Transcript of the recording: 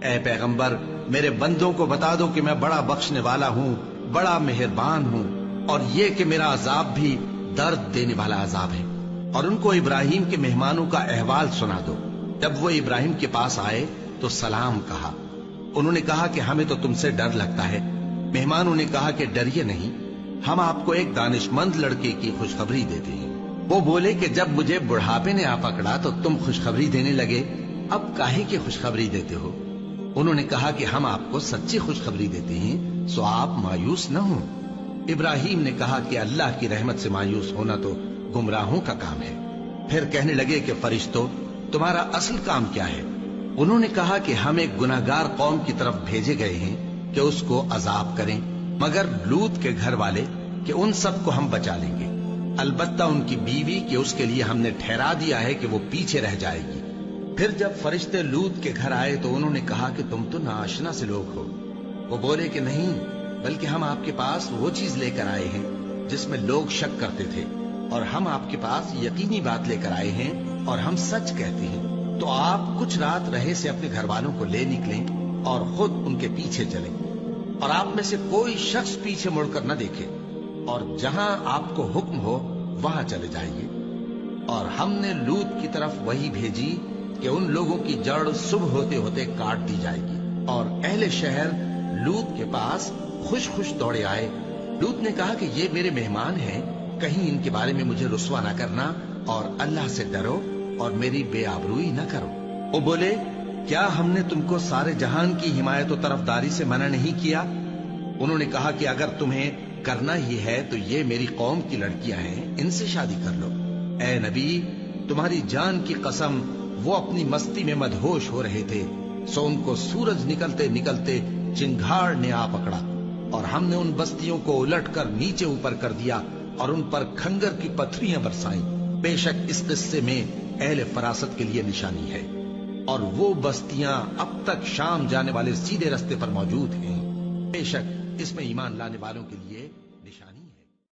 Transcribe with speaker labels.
Speaker 1: اے پیغمبر میرے بندوں کو بتا دو کہ میں بڑا بخشنے والا ہوں، بڑا مہربان ہوں، اور یہ کہ میرا عذاب بھی درد دینے والا عذاب ہے۔ اور ان کو ابراہیم کے مہمانوں کا احوال سنا دو۔ جب وہ ابراہیم کے پاس آئے تو سلام کہا۔ انہوں نے کہا کہ ہمیں تو تم سے ڈر لگتا ہے۔ مہمانوں نے کہا کہ ڈریے نہیں، ہم آپ کو ایک دانشمند لڑکے کی خوشخبری دیتے ہیں۔ وہ بولے کہ جب مجھے بڑھاپے نے آ پکڑا تو تم خوشخبری دینے لگے، اب کاہے کی خوشخبری دیتے ہو؟ انہوں نے کہا کہ ہم آپ کو سچی خوشخبری دیتے ہیں، سو آپ مایوس نہ ہوں۔ ابراہیم نے کہا کہ اللہ کی رحمت سے مایوس ہونا تو گمراہوں کا کام ہے۔ پھر کہنے لگے کہ فرشتوں، تمہارا اصل کام کیا ہے؟ انہوں نے کہا کہ ہم ایک گناہگار قوم کی طرف بھیجے گئے ہیں کہ اس کو عذاب کریں، مگر لوط کے گھر والے کہ ان سب کو ہم بچا لیں گے، البتہ ان کی بیوی کہ اس کے لیے ہم نے ٹھہرا دیا ہے کہ وہ پیچھے رہ جائے گی۔ پھر جب فرشتے لوط کے گھر آئے تو انہوں نے کہا کہ تم تو ناآشنا سے لوگ ہو۔ وہ بولے کہ نہیں، بلکہ ہم آپ کے پاس وہ چیز لے کر آئے ہیں جس میں لوگ شک کرتے تھے، اور ہم آپ کے پاس یقینی بات لے کر آئے ہیں اور ہم سچ کہتے ہیں۔ تو آپ کچھ رات رہے سے اپنے گھر والوں کو لے نکلیں اور خود ان کے پیچھے چلیں، اور آپ میں سے کوئی شخص پیچھے مڑ کر نہ دیکھے، اور جہاں آپ کو حکم ہو وہاں چلے جائیے۔ اور ہم نے لوط کی طرف وہی بھیجی کہ ان لوگوں کی جڑ صبح ہوتے ہوتے کاٹ دی جائے گی۔ اور اہل شہر لوط کے پاس خوش خوش دوڑے آئے۔ لوط نے کہا کہ یہ میرے مہمان ہیں، کہیں ان کے بارے میں مجھے رسوا نہ کرنا، اور اللہ سے ڈرو اور میری بے آبروئی نہ کرو۔ وہ بولے، کیا ہم نے تم کو سارے جہان کی حمایت و طرفداری سے منع نہیں کیا؟ انہوں نے کہا کہ اگر تمہیں کرنا ہی ہے تو یہ میری قوم کی لڑکیاں ہیں، ان سے شادی کر لو۔ اے نبی، تمہاری جان کی قسم، وہ اپنی مستی میں مدہوش ہو رہے تھے، سو ان کو سورج نکلتے نکلتے چنگھاڑ نے آ پکڑا، اور ہم نے ان بستیوں کو الٹ کر نیچے اوپر کر دیا اور ان پر کھنگر کی پتھریاں برسائیں۔ بے شک اس قصے میں اہل فراست کے لیے نشانی ہے، اور وہ بستیاں اب تک شام جانے والے سیدھے رستے پر موجود ہیں۔ بے شک اس میں ایمان لانے والوں کے لیے